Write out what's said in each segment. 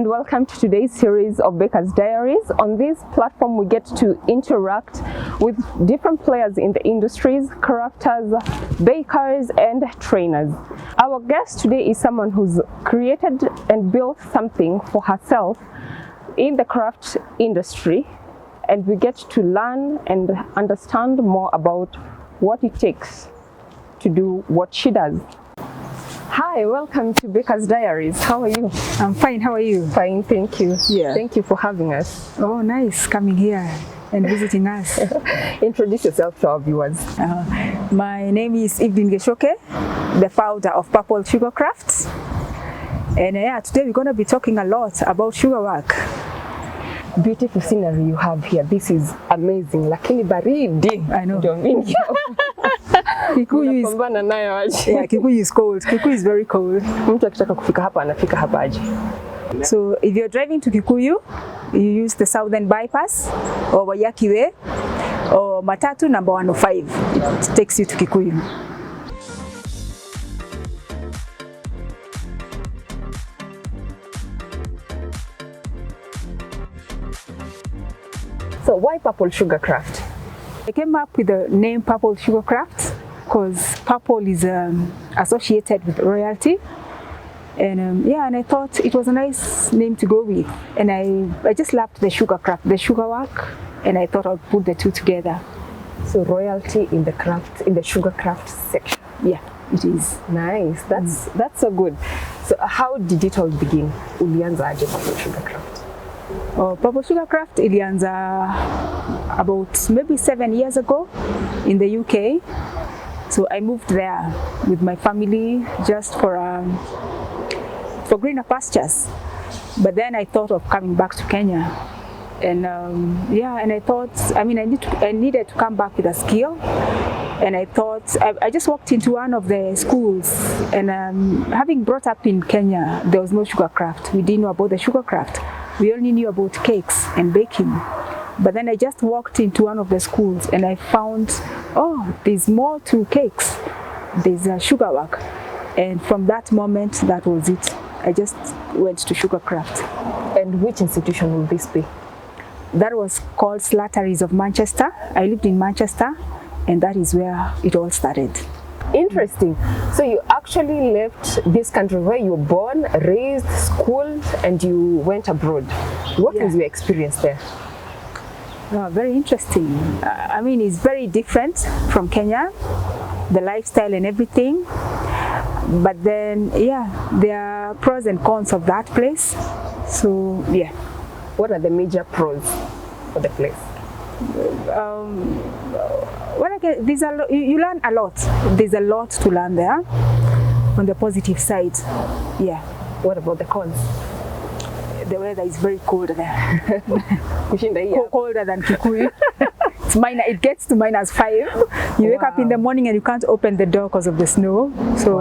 and welcome to today's series of Baker's Diaries. On this platform, we get to interact with different players in the industries, crafters, bakers, and trainers. Our guest today is someone who's created and built something for herself in the craft industry, and we get to learn and understand more about what it takes to do what she does. Hi, welcome to Baker's Diaries. How are you? I'm fine. How are you? Fine, thank you. Yeah. Thank you for having us. Oh, nice coming here and visiting us. Introduce yourself to our viewers. My name is Evelyn Gichuki, the founder of Sugarcraft. And today we're going to be talking a lot about sugar work. Beautiful scenery you have here. This is amazing. Lakini baridi. I know. Kikuyu is cold. Kikuyu is very cold. Mtu akitaka kufika hapa anafika hapa aje. So if you're driving to Kikuyu, you use the Southern Bypass or Wayaki Way or Matatu number 105. It takes you to Kikuyu. So why Sugarcraft? I came up with the name Sugarcraft because purple is associated with royalty, and and I thought it was a nice name to go with, and I just loved the sugarcraft, the sugar work, and I thought I'd put the two together. So royalty in the craft, in the sugarcraft section. Yeah, it is. Nice. That's so good. So how did it all begin? Ulianza aje Sugarcraft? Sugarcraft ilianza about maybe 7 years ago in the UK. So I moved there with my family just for greener pastures. But then I thought of coming back to Kenya, and and I thought, I needed to come back with a skill. And I thought, I just walked into one of the schools, and having brought up in Kenya, there was no sugarcraft. We didn't know about the sugarcraft. We only knew about cakes and baking. But then I just walked into one of the schools and I found, oh, there's more to cakes. There's sugar work. And from that moment, that was it. I just went to Sugarcraft. And which institution will this be? That was called Slattery's of Manchester. I lived in Manchester, and that is where it all started. Interesting. So you actually left this country where you were born, raised, schooled, and you went abroad. What was your experience there? Very interesting. It's very different from Kenya, the lifestyle and everything. But then, there are pros and cons of that place. So, yeah. What are the major pros for the place? You learn a lot. There's a lot to learn there on the positive side. Yeah. What about the cons? The weather is very cold there. Colder than Kikuyu. It gets to -5. You wake up in the morning and you can't open the door because of the snow. So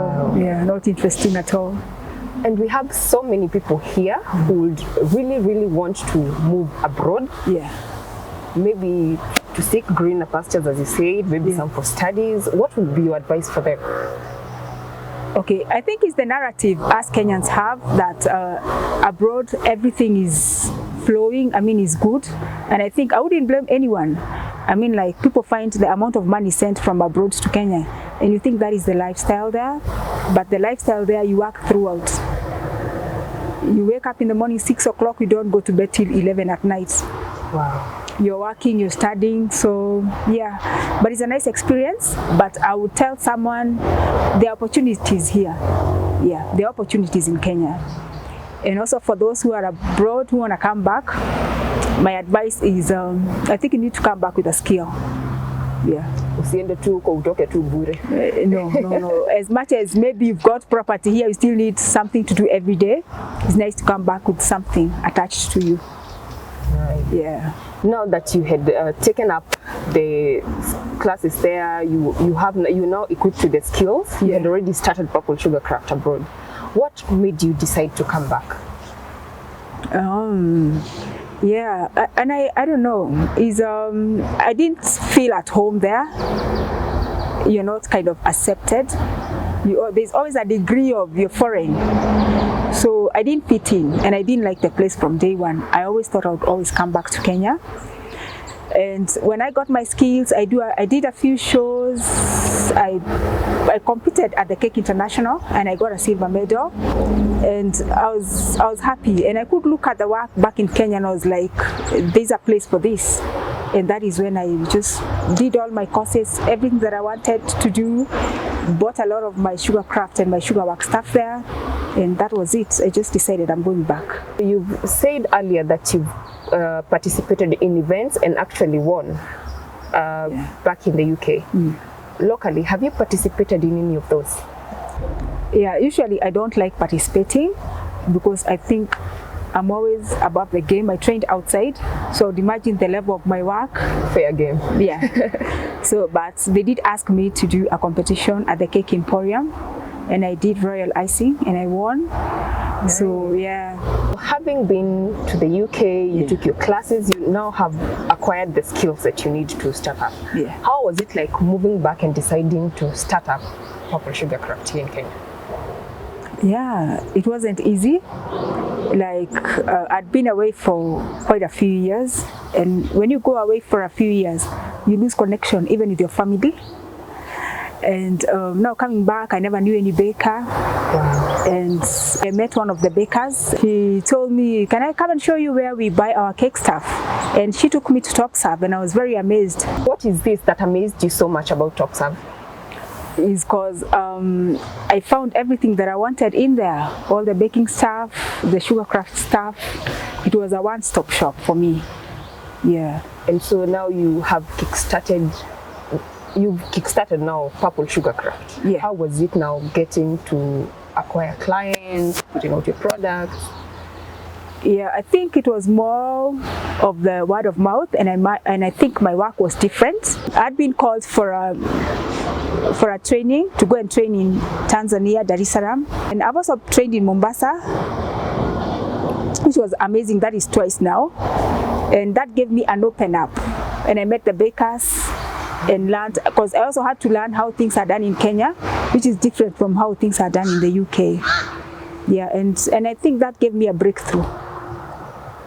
not interesting at all. And we have so many people here who would really, really want to move abroad. Yeah. Maybe to seek greener pastures, as you said, maybe some for studies. What would be your advice for them? Okay, I think it's the narrative us Kenyans have that abroad everything is flowing, is good. And I think I wouldn't blame anyone. People find the amount of money sent from abroad to Kenya, and you think that is the lifestyle there. But the lifestyle there, you work throughout. You wake up in the morning 6 o'clock, you don't go to bed till 11 at night. Wow. You're working, you're studying, so but it's a nice experience. But I would tell someone the opportunities here, the opportunities in Kenya. And also for those who are abroad who want to come back, my advice is I think you need to come back with a skill. Usiende tu uko utoke tu bure. No. As much as maybe you've got property here, you still need something to do every day. It's nice to come back with something attached to you. Right. Yeah. Now that you had taken up the classes there, you're now equipped with the skills. You had already started Sugarcraft abroad. What made you decide to come back? I don't know. I didn't feel at home there. You're not kind of accepted. There's always a degree of you're foreign. So I didn't fit in, and I didn't like the place from day one. I always thought I would always come back to Kenya. And when I got my skills, I did a few shows. I competed at the Cake International, and I got a silver medal. And I was happy, and I could look at the work back in Kenya, and I was like, there's a place for this. And that is when I just did all my courses, everything that I wanted to do, bought a lot of my Sugarcraft and my sugar work stuff there, and that was it. I just decided I'm going back. You've said earlier that you've participated in events and actually won back in the UK. Locally, have you participated in any of those? Yeah, usually I don't like participating because I think I'm always above the game. I trained outside, so imagine the level of my work. Fair game. Yeah. So, but they did ask me to do a competition at the Cake Emporium, and I did royal icing, and I won. So yeah. Having been to the UK, you took your classes, you now have acquired the skills that you need to start up. Yeah. How was it like moving back and deciding to start up Purple Sugarcraft here in Kenya? Yeah, it wasn't easy. Like I'd been away for quite a few years, and when you go away for a few years, you lose connection even with your family. And now coming back, I never knew any baker. Wow. And I met one of the bakers. He told me, can I come and show you where we buy our cake stuff? And she took me to Topserve, and I was very amazed. What is this that amazed you so much about Topserve? Is because I found everything that I wanted in there. All the baking stuff, the Sugarcraft stuff. It was a one-stop shop for me. Yeah. And so now you have kickstarted now Purple Sugarcraft. Yeah. How was it now getting to acquire clients, putting out your products? Yeah, I think it was more of the word of mouth, and I think my work was different. I'd been called for a training to go and train in Tanzania, Dar es Salaam, and I was trained in Mombasa, which was amazing. That is twice now, and that gave me an open up, and I met the bakers and learned, because I also had to learn how things are done in Kenya, which is different from how things are done in the UK. Yeah, and I think that gave me a breakthrough.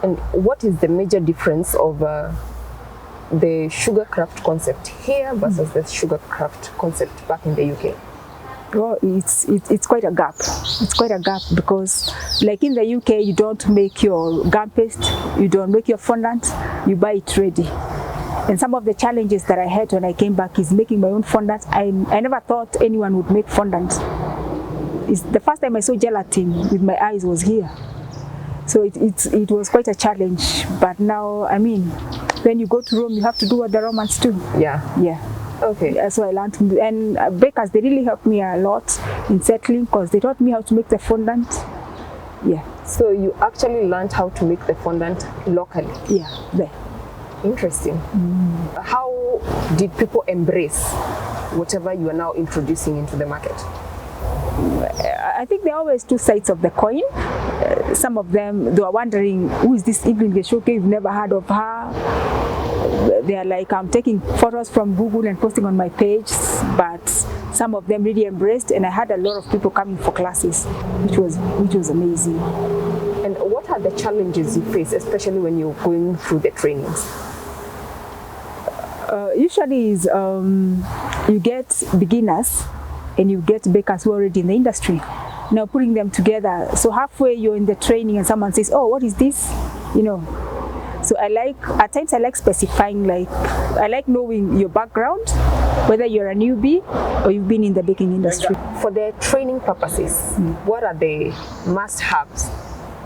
And what is the major difference of the Sugarcraft concept here versus the Sugarcraft concept back in the UK? Well, it's quite a gap. It's quite a gap because, like in the UK, you don't make your gum paste, you don't make your fondant, you buy it ready. And some of the challenges that I had when I came back is making my own fondant. I never thought anyone would make fondant. It's the first time I saw gelatin with my eyes was here. So it was quite a challenge. But now, I mean, when you go to Rome, you have to do what the Romans do. Yeah. Yeah. Okay. So I learned, and bakers, they really helped me a lot in settling because they taught me how to make the fondant. Yeah. So you actually learned how to make the fondant locally? Yeah, there. Interesting. How did people embrace whatever you are now introducing into the market? I think there are always two sides of the coin. Some of them, they are wondering, who is this Evelyn Gichuki? You've never heard of her. They are like, I'm taking photos from Google and posting on my page, but some of them really embraced, and I had a lot of people coming for classes, which was amazing. And what are the challenges you face, especially when you're going through the trainings? Usually is you get beginners and you get bakers who are already in the industry. Now putting them together, so halfway you're in the training and someone says, oh, what is this? You know. So at times I like specifying, like I like knowing your background, whether you're a newbie or you've been in the baking industry. For the training purposes, what are the must-haves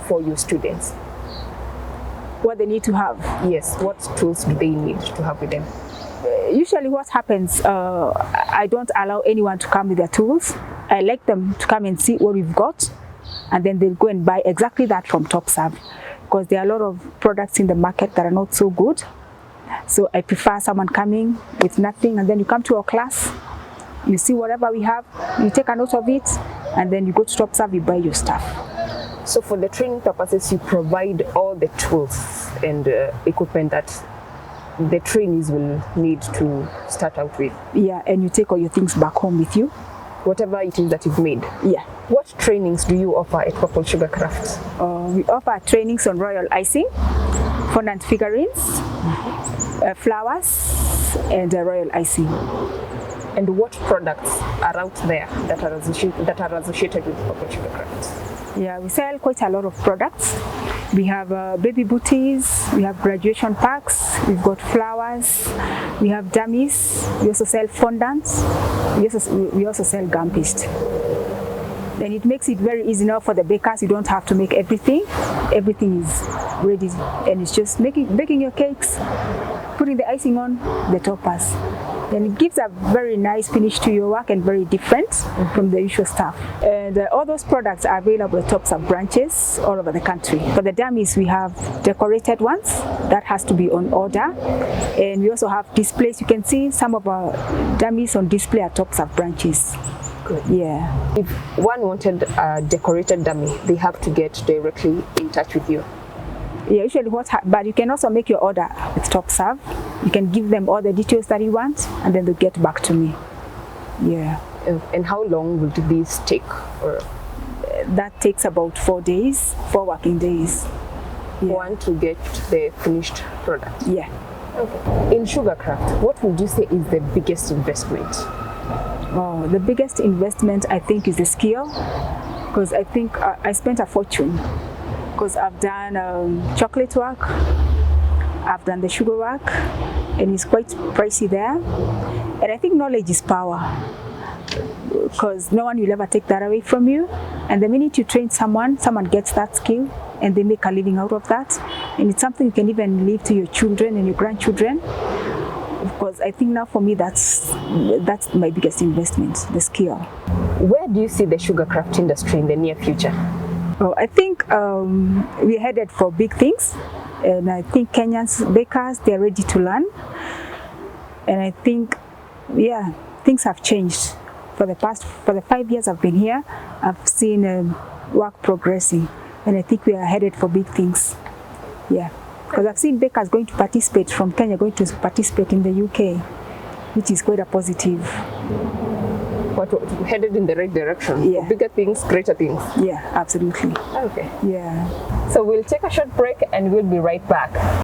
for your students? What they need to have? Yes, what tools do they need to have with them? Usually what happens, I don't allow anyone to come with their tools. I like them to come and see what we've got, and then they'll go and buy exactly that from Topserve, because there are a lot of products in the market that are not so good. So I prefer someone coming with nothing, and then you come to our class, you see whatever we have, you take a note of it, and then you go to Topserve, you buy your stuff. So for the training purposes, you provide all the tools and equipment that the trainees will need to start out with. Yeah, and you take all your things back home with you. Whatever it is that you've made. Yeah. What trainings do you offer at Purple Sugarcraft? We offer trainings on royal icing, fondant figurines, flowers, and royal icing. And what products are out there that are associated with Purple Sugarcraft? Yeah, we sell quite a lot of products. We have baby booties, we have graduation packs, we've got flowers, we have dummies, we also sell fondants, we also sell gum paste. Then it makes it very easy now for the bakers. You don't have to make everything. Everything is ready, and it's just baking your cakes, putting the icing on the toppers. Then it gives a very nice finish to your work and very different from the usual stuff. And all those products are available at Topserve branches all over the country. For the dummies, we have decorated ones that has to be on order, and we also have displays. You can see some of our dummies on display at Topserve branches. Good. Yeah. If one wanted a decorated dummy, they have to get directly in touch with you. Yeah, usually but you can also make your order with Topserve. You can give them all the details that you want, and then they'll get back to me. Yeah. And how long will this take? Or that takes about 4 days, 4 working days. Yeah. One to get the finished product. Yeah. Okay. In Sugarcraft, what would you say is the biggest investment? Oh, the biggest investment I think is the skill, because I think I spent a fortune. Because I've done chocolate work, I've done the sugar work, and it's quite pricey there. And I think knowledge is power, because no one will ever take that away from you. And the minute you train someone gets that skill, and they make a living out of that. And it's something you can even leave to your children and your grandchildren. Because I think now for me that's my biggest investment, the skill. Where do you see the Sugarcraft industry in the near future? Oh, I think we're headed for big things, and I think Kenyans bakers, they're ready to learn. And I think, yeah, things have changed. For the 5 years I've been here, I've seen work progressing, and I think we are headed for big things. Yeah, because I've seen bakers going to participate from Kenya, going to participate in the UK, which is quite a positive. But headed in the right direction. Yeah. Bigger things, greater things. Yeah, absolutely. Okay. Yeah. So we'll take a short break and we'll be right back.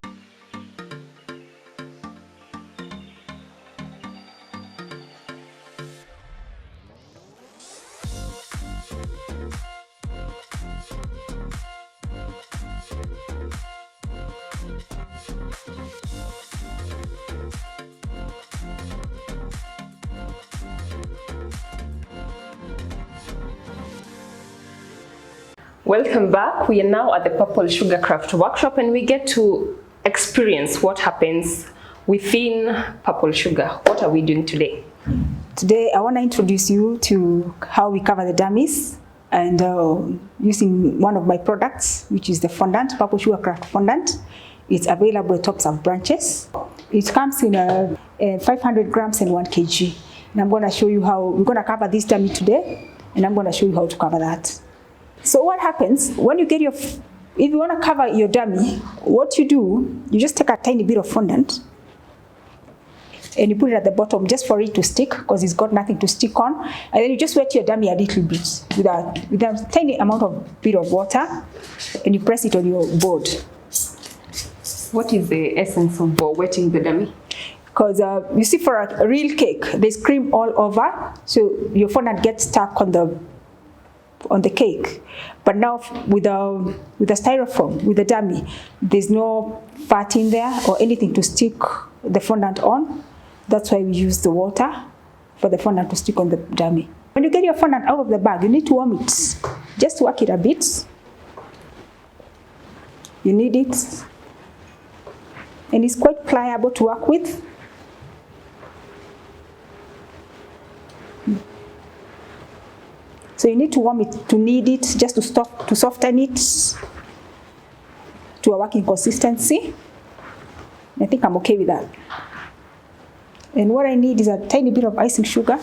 Welcome back. We are now at the Purple Sugarcraft workshop, and we get to experience what happens within Purple Sugar. What are we doing today? Today I want to introduce you to how we cover the dummies, and using one of my products, which is the fondant, Purple Sugarcraft fondant. It's available at Topserve branches. It comes in 500 grams and 1 kg. And I'm going to show you how we're going to cover this dummy today, and I'm going to show you how to cover that. So what happens when you get if you want to cover your dummy, what you do, you just take a tiny bit of fondant and you put it at the bottom just for it to stick, because it's got nothing to stick on. And then you just wet your dummy a little bit with a tiny amount of bit of water, and you press it on your board. What is the essence of wetting the dummy? Because you see, for a real cake, there's cream all over, so your fondant gets stuck on the cake. But now with a styrofoam, with the dummy, there's no fat in there or anything to stick the fondant on. That's why we use the water for the fondant to stick on the dummy. When you get your fondant out of the bag, you need to warm it. Just work it a bit. You need it. And it's quite pliable to work with. So you need to warm it, to knead it, just to soften it to a working consistency. I think I'm okay with that. And what I need is a tiny bit of icing sugar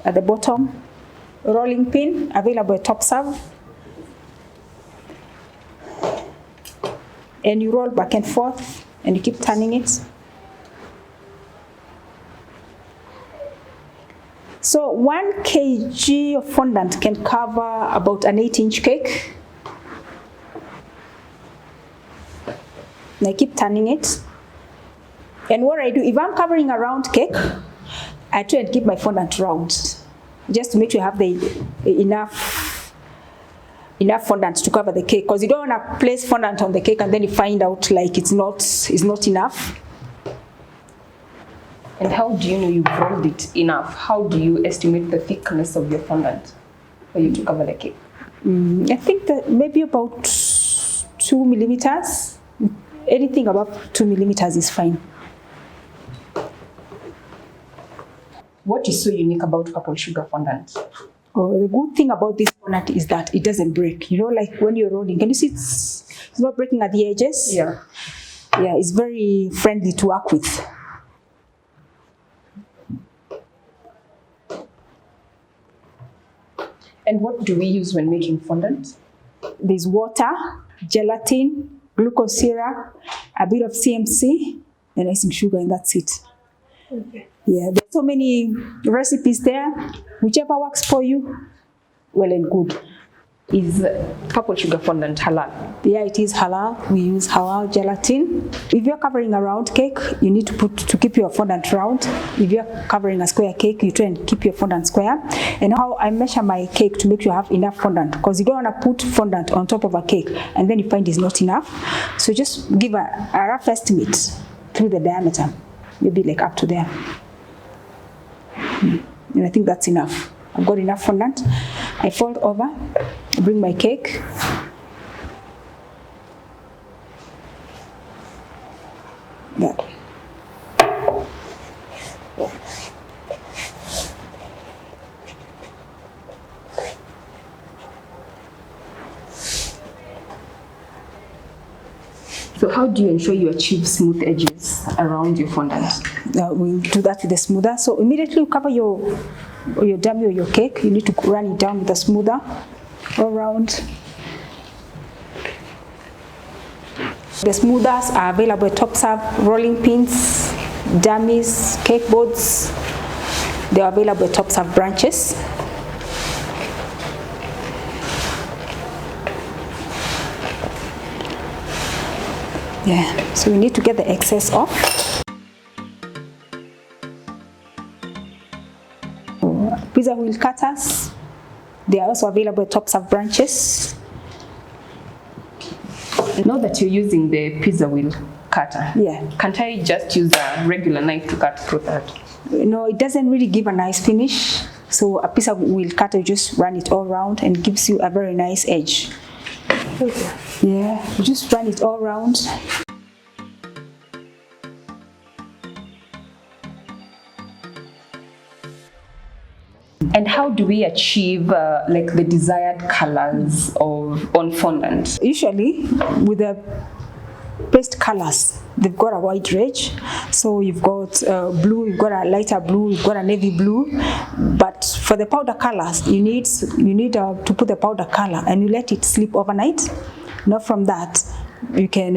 at the bottom, a rolling pin available at Topserve. And you roll back and forth, and you keep turning it. So 1 kg of fondant can cover about an 8-inch cake. And I keep turning it. And what I do, if I'm covering a round cake, I try and keep my fondant round, just to make sure you have enough fondant to cover the cake, because you don't want to place fondant on the cake and then you find out like it's not enough. And how do you know you've rolled it enough? How do you estimate the thickness of your fondant for you to cover the cake? I think that maybe about 2 millimeters. Anything above 2 millimeters is fine. What is so unique about purple sugar fondant? Oh, the good thing about this fondant is that it doesn't break. You know, like when you're rolling, can you see it's not breaking at the edges? Yeah. Yeah, it's very friendly to work with. And what do we use when making fondant? There's water, gelatin, glucose syrup, a bit of CMC, and icing sugar, and that's it. Okay. Yeah, there's so many recipes there. Whichever works for you, well and good. Is purple sugar fondant halal? Yeah, it is halal. We use halal gelatin. If you're covering a round cake, you need to keep your fondant round. If you're covering a square cake, you try and keep your fondant square. And how I measure my cake to make sure you have enough fondant, because you don't want to put fondant on top of a cake and then you find it's not enough. So just give a rough estimate through the diameter, maybe like up to there. And I think that's enough. I've got enough fondant. I fold over, bring my cake. That. So how do you ensure you achieve smooth edges around your fondant? We'll do that with the smoother. So immediately you cover your dummy or your cake, you need to run it down with the smoother all around. The smoothers are available at Topserve, rolling pins, dummies, cake boards. They are available at Topserve branches. Yeah, so we need to get the excess off. Pizza wheel cutters, they are also available at Topserve branches. Now that you're using the pizza wheel cutter, Yeah. can't I just use a regular knife to cut through that? No, it doesn't really give a nice finish. So a pizza wheel cutter, just run it all around and gives you a very nice edge. Okay. Yeah, you just run it all around. And how do we achieve like the desired colors on fondant? Usually with the paste colors, they've got a wide range. So you've got blue, you've got a lighter blue, you've got a navy blue. But for the powder colors, you need to put the powder color and you let it sleep overnight. Now from that, you can,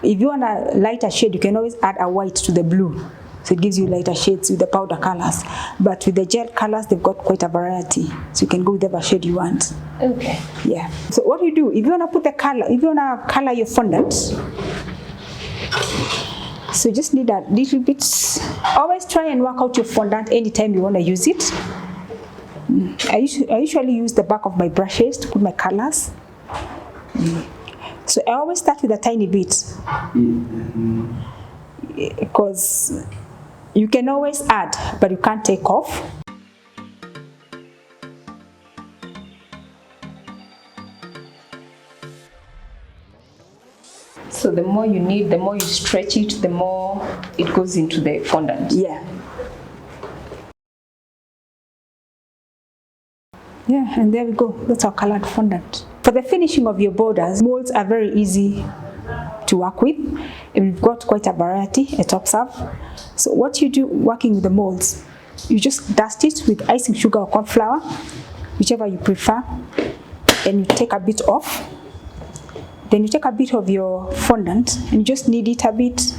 if you want a lighter shade, you can always add a white to the blue. So it gives you lighter shades with the powder colors. But with the gel colors, they've got quite a variety. So you can go with whatever shade you want. Okay. Yeah. So what you do, if you want to put the color, if you want to color your fondant, so you just need a little bit. Always try and work out your fondant anytime you want to use it. I usually use the back of my brushes to put my colors. So I always start with a tiny bit. Because you can always add, but you can't take off. So the more you need, the more you stretch it, the more it goes into the fondant. Yeah. Yeah, and there we go. That's our colored fondant. For the finishing of your borders, molds are very easy to work with. And we've got quite a variety at Topserve. So what you do working with the molds, you just dust it with icing sugar or corn flour, whichever you prefer, and you take a bit off. Then you take a bit of your fondant and you just knead it a bit.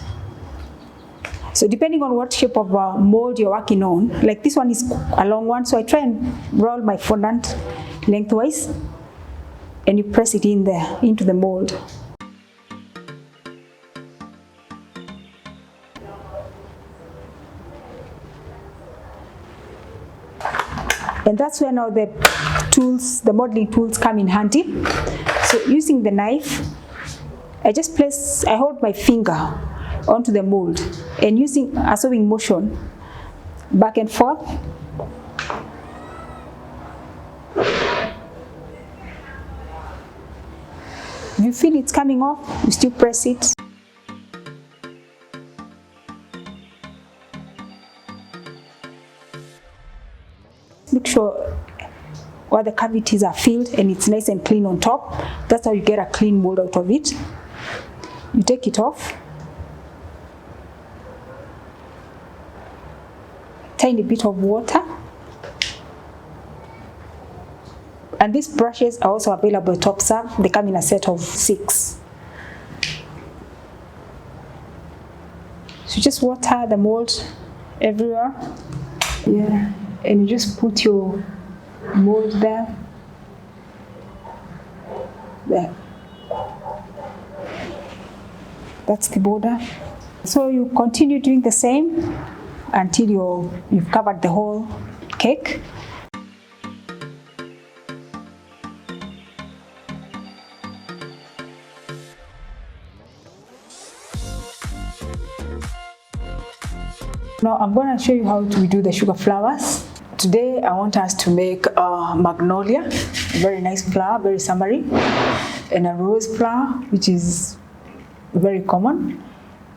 So depending on what shape of mold you're working on, like this one is a long one, so I try and roll my fondant lengthwise, and you press it in there, into the mold. And that's where now the tools, the modeling tools come in handy. So using the knife, I hold my finger onto the mold and using a sewing motion back and forth. If you feel it's coming off, you still press it. Make sure all the cavities are filled and it's nice and clean on top. That's how you get a clean mold out of it. You take it off. Tiny bit of water. And these brushes are also available at Topserve. They come in a set of 6. So just water the mold everywhere. Yeah. And you just put your mold there. There. That's the border. So you continue doing the same until you've covered the whole cake. Now I'm going to show you how we do the sugar flowers. Today I want us to make a magnolia, a very nice flower, very summery, and a rose flower, which is very common.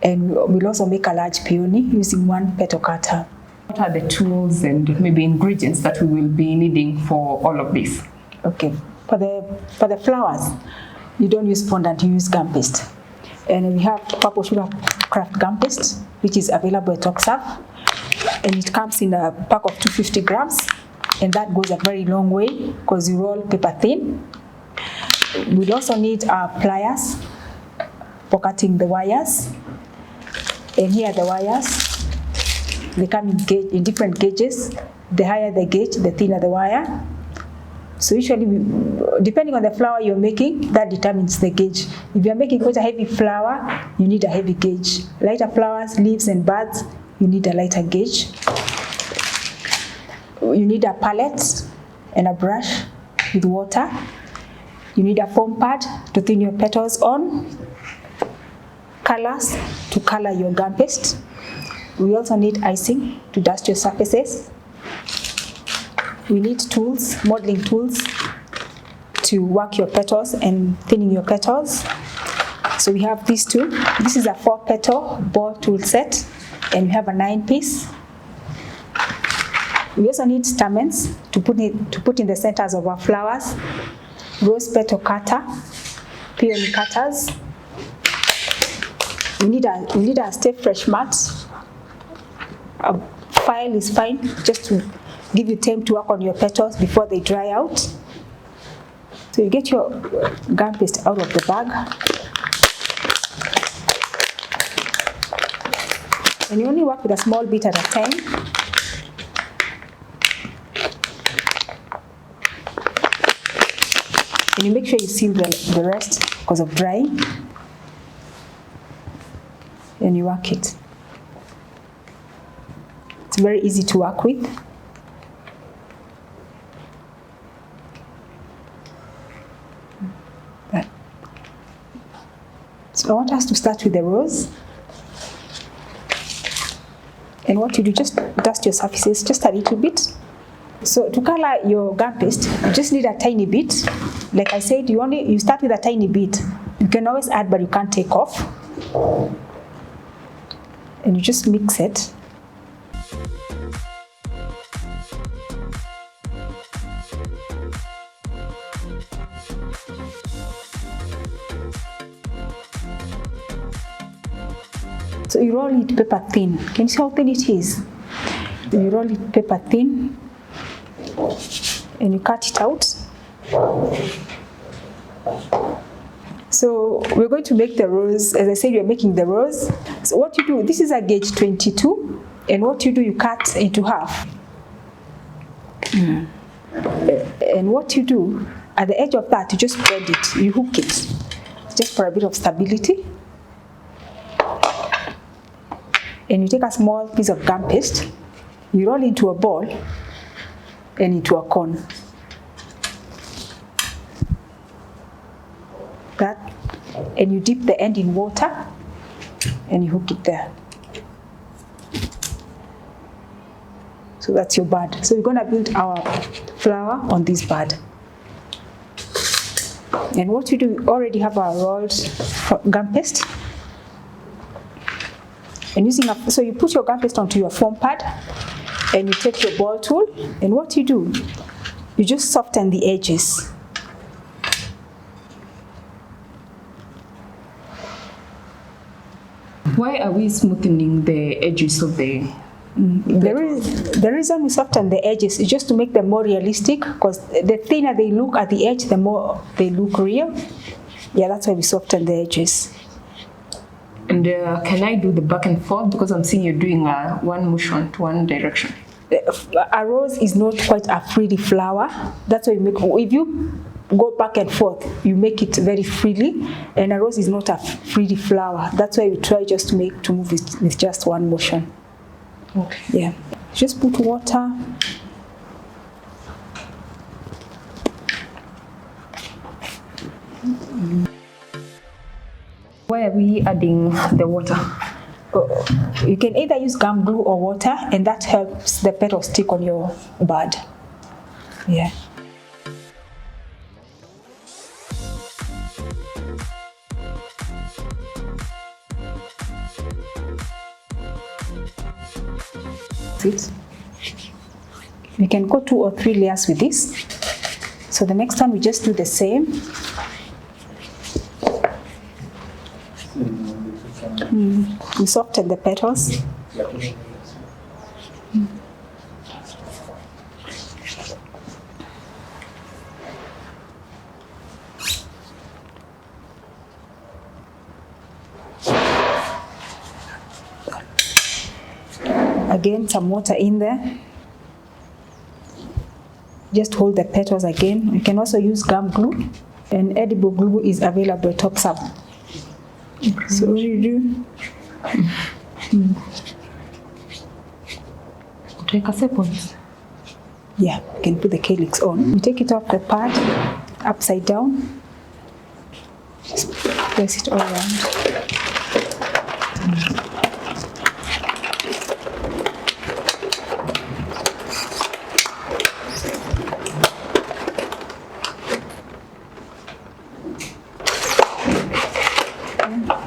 And we'll also make a large peony using 1 petal cutter. What are the tools and maybe ingredients that we will be needing for all of this? Okay, for the flowers, you don't use fondant, you use gum paste. And we have purple Sugarcraft gum paste, which is available at Topserve. And it comes in a pack of 250 grams. And that goes a very long way because you roll paper thin. We'll also need pliers for cutting the wires. And here are the wires. They come in different gauges. The higher the gauge, the thinner the wire. So usually, depending on the flower you're making, that determines the gauge. If you're making quite a heavy flower, you need a heavy gauge. Lighter flowers, leaves and buds, you need a lighter gauge. You need a palette and a brush with water. You need a foam pad to thin your petals on. Colors to color your gum paste. We also need icing to dust your surfaces. We need tools, modeling tools, to work your petals and thinning your petals. So we have these two. This is a 4-petal ball tool set, and we have a 9-piece. We also need stamens to put in the centers of our flowers, rose petal cutter, peony cutters. We need a stay fresh mat. A file is fine, just to give you time to work on your petals before they dry out. So you get your gum paste out of the bag. And you only work with a small bit at a time. And you make sure you seal the rest because of drying. And you work it. It's very easy to work with. So I want us to start with the rose. And what you do, just dust your surfaces just a little bit. So to color your gum paste, you just need a tiny bit. Like I said, you start with a tiny bit. You can always add, but you can't take off. And you just mix it. So you roll it paper thin. Can you see how thin it is? You roll it paper thin and you cut it out. So we're going to make the rose. As I said, we're making the rose. So what you do, this is a gauge 22, and what you do, you cut into half. And what you do, at the edge of that, you just bend it, you hook it, just for a bit of stability. And you take a small piece of gum paste, you roll into a ball and into a cone. That, and you dip the end in water and you hook it there. So that's your bud. So we're going to build our flower on this bud. And what you do, we already have our rolled gum paste. And using so you put your gum paste onto your foam pad and you take your ball tool, and what you do, you just soften the edges. Why are we smoothing the edges of the... The reason we soften the edges is just to make them more realistic, because the thinner they look at the edge, the more they look real. Yeah, that's why we soften the edges. And can I do the back and forth? Because I'm seeing you're doing one motion to one direction. A rose is not quite a frilly flower. That's why you make, if you go back and forth, you make it very freely, and a rose is not a frilly flower. That's why we try just to move it with just one motion. Okay. Yeah. Just put water. Why are we adding the water? You can either use gum glue or water, and that helps the petals stick on your bud. Yeah. We can go 2 or 3 layers with this. So the next time we just do the same. We soften the petals. Again, some water in there. Just hold the petals again. You can also use gum glue, and edible glue is available at Topserve. Okay. So what you do? Take a second. Yeah, you can put the calyx on. You take it off the pad, upside down. Just press it all around.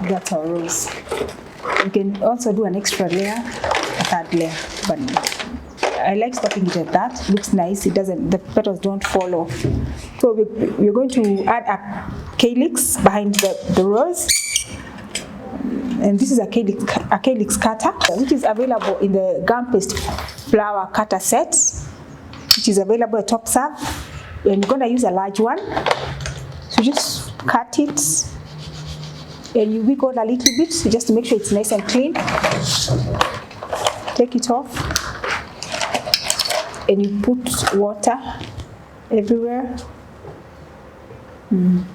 That's our rose. You can also do an extra layer, a third layer, but I like stopping it at that. It looks nice. It doesn't, the petals don't fall off. So we're going to add a calyx behind the rose, and this is a calyx cutter, which is available in the gum paste flower cutter set, which is available at Topserve. And we're going to use a large one. So just cut it. And you wiggle a little bit just to make sure it's nice and clean. Take it off. And you put water everywhere. And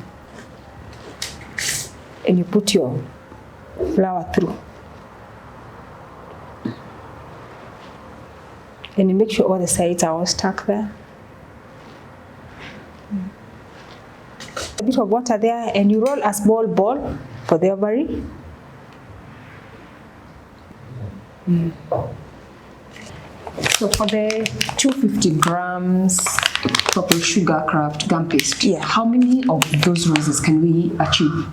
you put your flower through. And you make sure all the sides are all stuck there. A bit of water there, and you roll a small ball for the ovary. So for the 250 grams purple Sugarcraft gum paste, yeah, how many of those roses can we achieve?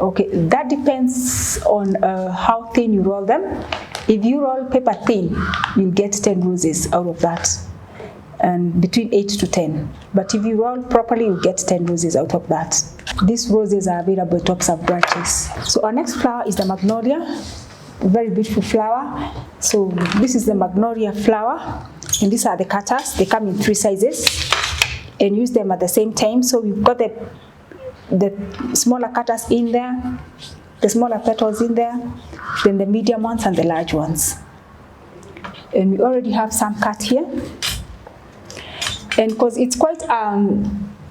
Okay, that depends on how thin you roll them. If you roll paper thin, you'll get 10 roses out of that, and between 8 to 10. But if you roll properly, you get 10 roses out of that. These roses are available at Topserve branches. So our next flower is the magnolia, a very beautiful flower. So this is the magnolia flower, and these are the cutters. They come in 3 sizes, and use them at the same time. So we've got the the smaller cutters in there, the smaller petals in there, then the medium ones and the large ones. And we already have some cut here. And because it's quite,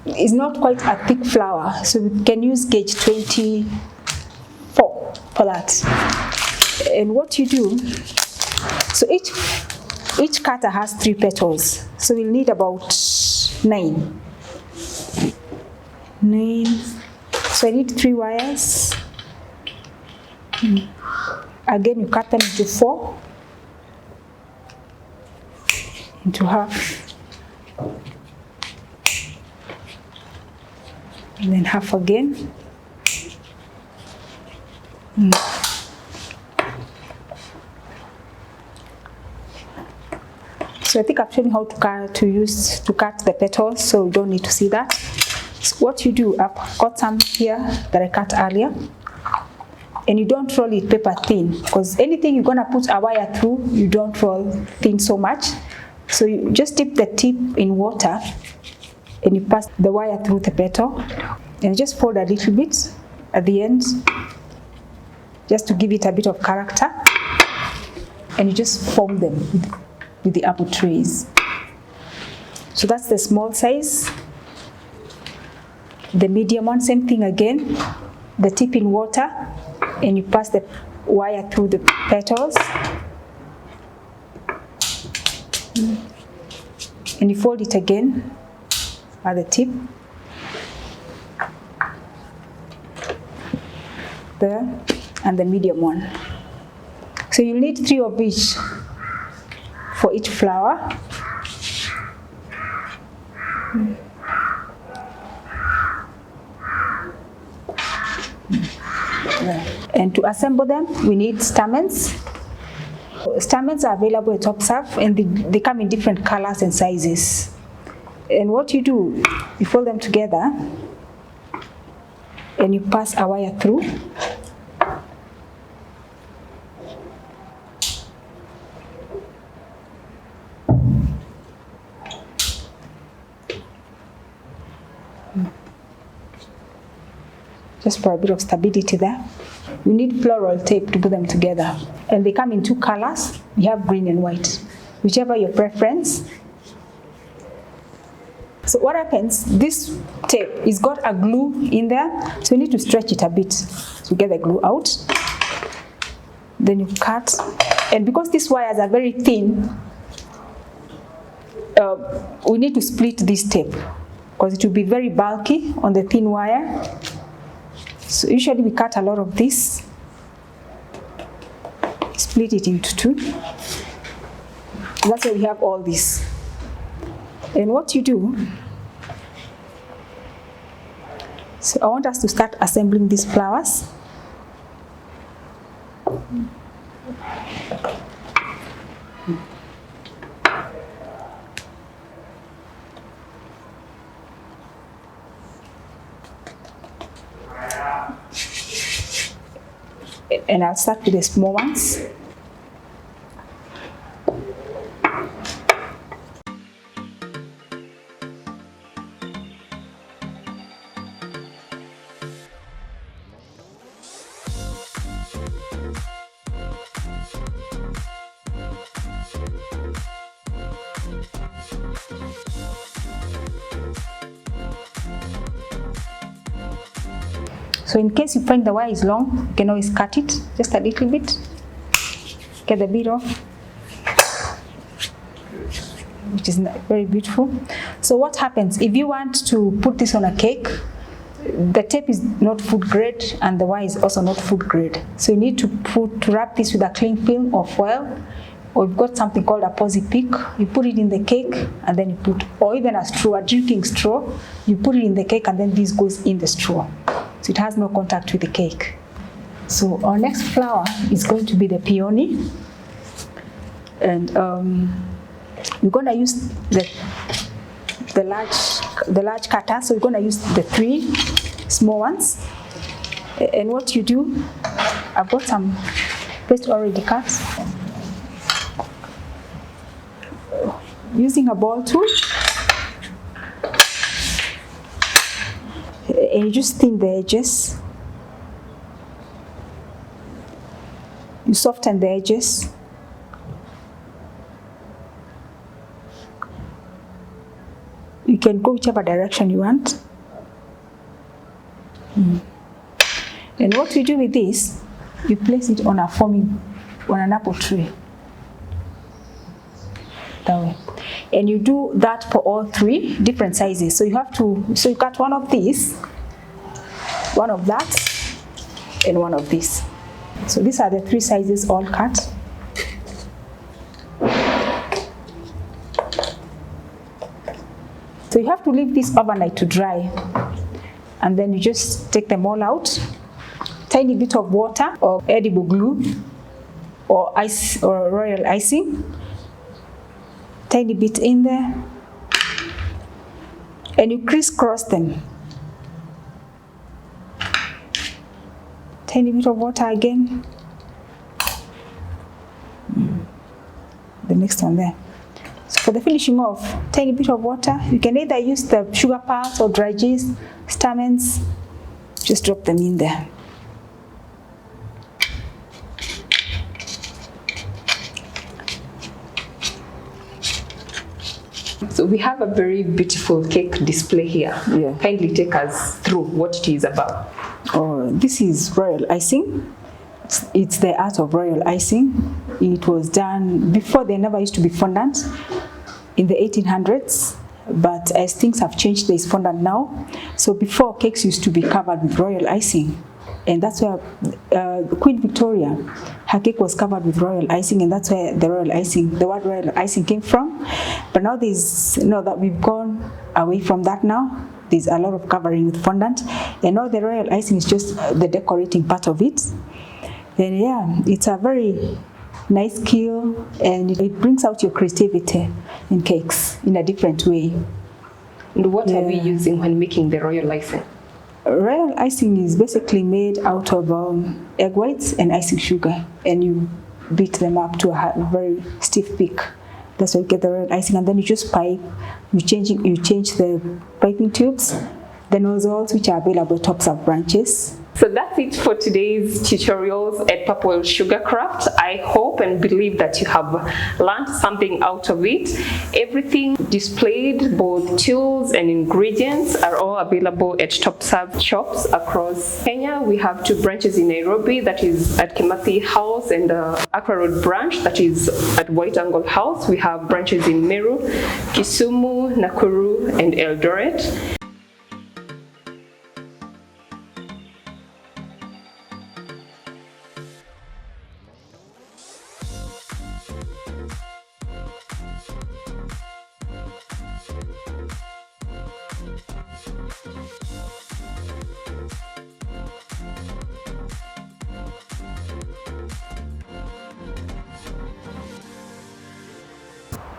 it's not quite a thick flower, so we can use gauge 24 for that. And what you do, so each cutter has 3 petals, so we'll need about 9. So I need 3 wires. Again, you cut them into 4, into half, and then half again. So I think I've shown you how to cut the petals, so you don't need to see that. So what you do, I've got some here that I cut earlier, and you don't roll it paper thin, because anything you're gonna put a wire through, you don't roll thin so much. So you just dip the tip in water, and you pass the wire through the petal, and just fold a little bit at the end, just to give it a bit of character, and you just form them with the apple trees. So that's the small size. The medium one, same thing again, the tip in water, and you pass the wire through the petals, and you fold it again at the tip, there, and the medium one. So you need 3 of each for each flower. And to assemble them, we need stamens. Stamens are available at Topserve, and they come in different colors and sizes. And what you do, you fold them together, and you pass a wire through. Just for a bit of stability there. You need floral tape to put them together. And they come in 2 colors. We have green and white, whichever your preference. So what happens, this tape is got a glue in there, so you need to stretch it a bit to get the glue out. Then you cut, and because these wires are very thin, we need to split this tape, because it will be very bulky on the thin wire. So usually we cut a lot of this, split it into 2. That's why we have all this. And what you do, so I want us to start assembling these flowers. And I'll start with the small ones. So in case you find the wire is long, you can always cut it just a little bit, get the bit off, which is very beautiful. So what happens, if you want to put this on a cake, the tape is not food grade and the wire is also not food grade. So you need to wrap this with a cling film or foil, or you've got something called a posy pick. You put it in the cake and then you put, or even a straw, a drinking straw, you put it in the cake and then this goes in the straw. So it has no contact with the cake. So our next flower is going to be the peony. And we're going to use the large cutter, so we're going to use the 3 small ones. And what you do, I've got some paste already cut. Using a ball tool, and you just thin the edges. You soften the edges. You can go whichever direction you want. And what you do with this, you place it on an apple tray. That way. And you do that for all 3 different sizes. So you cut one of these, one of that, and one of this. So these are the 3 sizes all cut. So you have to leave this overnight to dry. And then you just take them all out. Tiny bit of water or edible glue or ice or royal icing. Tiny bit in there. And you crisscross them. Tiny bit of water again. The next one there. So for the finishing off, tiny bit of water. You can either use the sugar parts or dry gist, stamens. Just drop them in there. So we have a very beautiful cake display here. Yeah. Kindly take us through what it is about. Oh, this is royal icing. It's the art of royal icing. It was done before. There never used to be fondant in the 1800s, but as things have changed, there is fondant now. So before, cakes used to be covered with royal icing, and that's where Queen Victoria, her cake was covered with royal icing, and that's where the word royal icing came from. But now that we've gone away from that now. There's a lot of covering with fondant, and now the royal icing is just the decorating part of it. And yeah, it's a very nice skill, and it brings out your creativity in cakes in a different way. And what are we using when making the royal icing? Royal icing is basically made out of egg whites and icing sugar, and you beat them up to a very stiff peak. That's why you get the royal icing, and then you just pipe. You change the piping tubes, the nozzles, which are available at Topserve branches. So that's it for today's tutorials at Purple Sugarcraft. I hope and believe that you have learned something out of it. Everything displayed, both tools and ingredients, are all available at Topserve shops across Kenya. We have 2 branches in Nairobi, that is at Kimathi House, and the Accra Road branch, that is at White Angle House. We have branches in Meru, Kisumu, Nakuru, and Eldoret.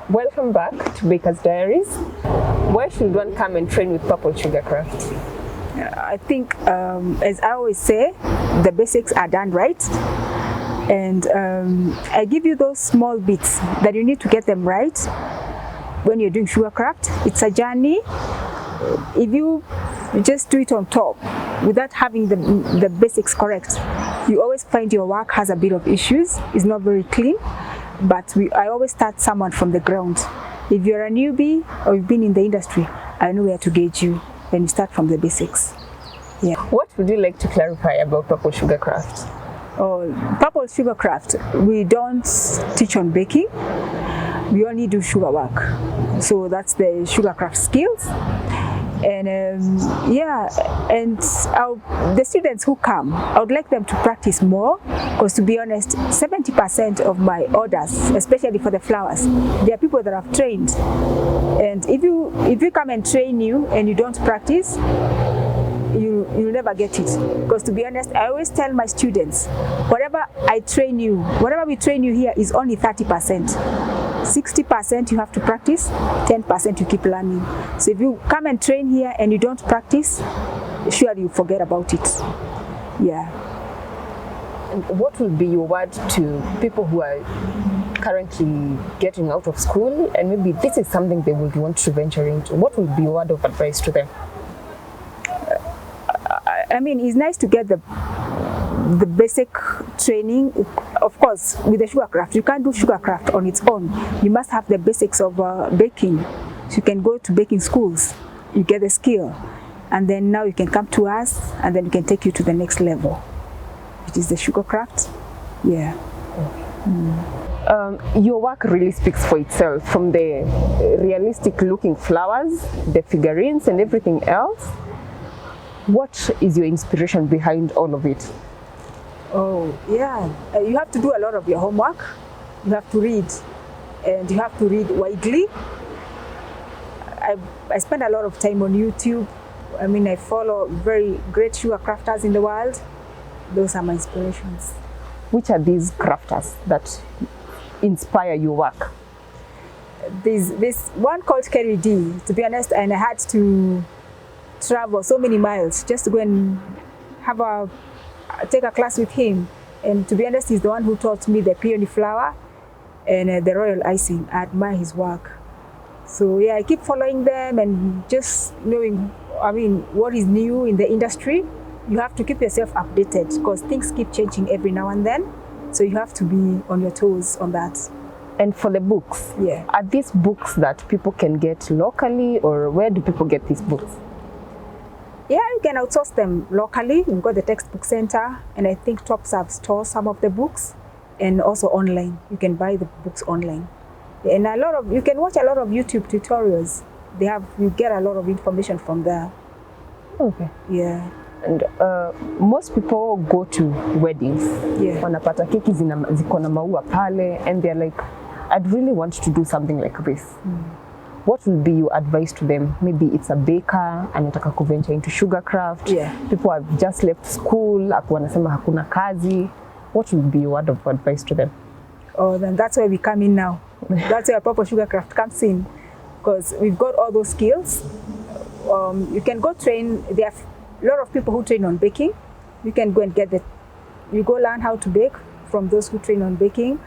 Welcome back to Baker's Diaries. Where should one come and train with Purple Sugarcraft? I think, as I always say, the basics are done right. And I give you those small bits that you need to get them right when you're doing Sugarcraft. It's a journey. If you just do it on top without having the basics correct, you always find your work has a bit of issues. It's not very clean. But I always start someone from the ground. If you're a newbie or you've been in the industry, I know where to gauge you when you start from the basics. Yeah. What would you like to clarify about Purple Sugarcraft? Oh, Purple Sugarcraft, we don't teach on baking. We only do sugar work. So that's the Sugarcraft skills. And the students who come, I would like them to practice more, because to be honest, 70% of my orders, especially for the flowers, they are people that have trained. And if you come and train you and you don't practice, you'll never get it. Because to be honest, I always tell my students, whatever we train you here is only 30%. 60% you have to practice, 10% you keep learning. So if you come and train here and you don't practice, surely you forget about it. Yeah. And what will be your word to people who are currently getting out of school and maybe this is something they would want to venture into? What will be your word of advice to them? I mean, it's nice to get the basic training. Of course, with the Sugarcraft, you can't do Sugarcraft on its own. You must have the basics of baking. So you can go to baking schools, you get the skill, and then now you can come to us, and then we can take you to the next level, which is the Sugarcraft. Yeah. Your work really speaks for itself, from the realistic looking flowers, the figurines and everything else. What is your inspiration behind all of it? Oh, yeah. You have to do a lot of your homework. You have to read, and you have to read widely. I spend a lot of time on YouTube. I mean, I follow very great sugar crafters in the world. Those are my inspirations. Which are these crafters that inspire your work? There's this one called Kerry D, to be honest, and I had to travel so many miles just to go and take a class with him. And to be honest, he's the one who taught me the peony flower and the royal icing. I admire his work. So yeah, I keep following them and just knowing, I mean, what is new in the industry. You have to keep yourself updated because things keep changing every now and then. So you have to be on your toes on that. And for the books, yeah, are these books that people can get locally, or where do people get these books? Yeah, you can outsource them locally. We've got the textbook center, and I think Topserve stores some of the books, and also online. You can buy the books online. And you can watch a lot of YouTube tutorials. You get a lot of information from there. Okay. Yeah. And most people go to weddings. Yeah. Wanapata keki ziko na maua pale, and they're like, I'd really want to do something like this. What will be your advice to them? Maybe it's a baker anataka kuventure into Sugarcraft. Yeah. People have just left school, wanasema hakuna kazi. What will be your word of advice to them? Oh, then that's where we come in now. That's where Purple Sugarcraft comes in, because we've got all those skills. You can go train. There are a lot of people who train on baking. You can go and you go learn how to bake from those who train on baking,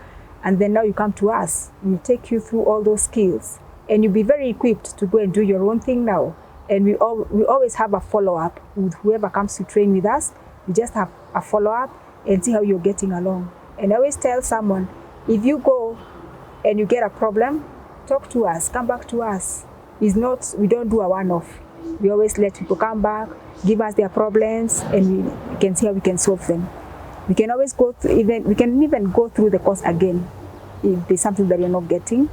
and then now you come to us. We'll take you through all those skills, and you'll be very equipped to go and do your own thing now. And we always have a follow-up with whoever comes to train with us. We just have a follow-up and see how you're getting along. And I always tell someone, if you go and you get a problem, talk to us, come back to us. We don't do a one-off. We always let people come back, give us their problems, and we can see how we can solve them. We can always we can even go through the course again if there's something that you're not getting.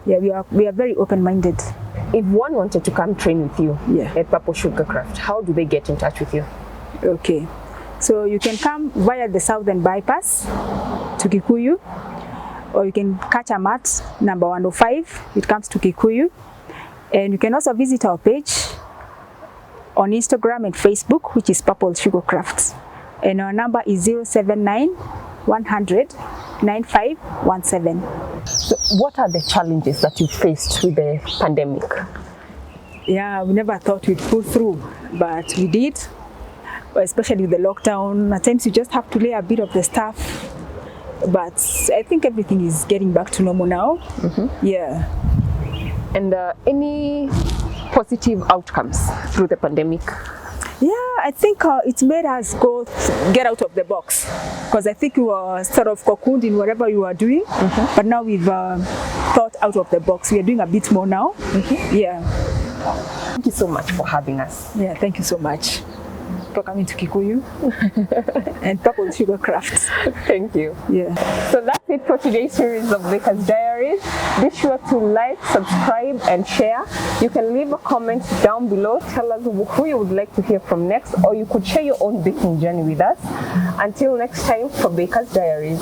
Yeah, we are very open-minded. If one wanted to come train with you, yeah, at Purple Sugarcraft, how do they get in touch with you? Okay, so you can come via the Southern Bypass to Kikuyu, or you can catch a mat number 105. It comes to Kikuyu. And you can also visit our page on Instagram and Facebook, which is Purple Sugarcraft. And our number is 079 100 9517. So what are the challenges that you faced with the pandemic? Yeah, we never thought we'd pull through, but we did. Especially with the lockdown, at times you just have to lay a bit of the stuff. But I think everything is getting back to normal now. Yeah. And any positive outcomes through the pandemic? Yeah, I think it made us get out of the box, because I think we were sort of cocooned in whatever you were doing, but now we've thought out of the box. We are doing a bit more now. Yeah. Thank you so much for having us. Yeah, thank you so much for coming to Kikuyu and Purple Sugarcraft. Thank you. Yeah. So that's it for today's series of Baker's Diaries. Be sure to like, subscribe, and share. You can leave a comment down below. Tell us who you would like to hear from next, or you could share your own baking journey with us. Until next time, for Baker's Diaries.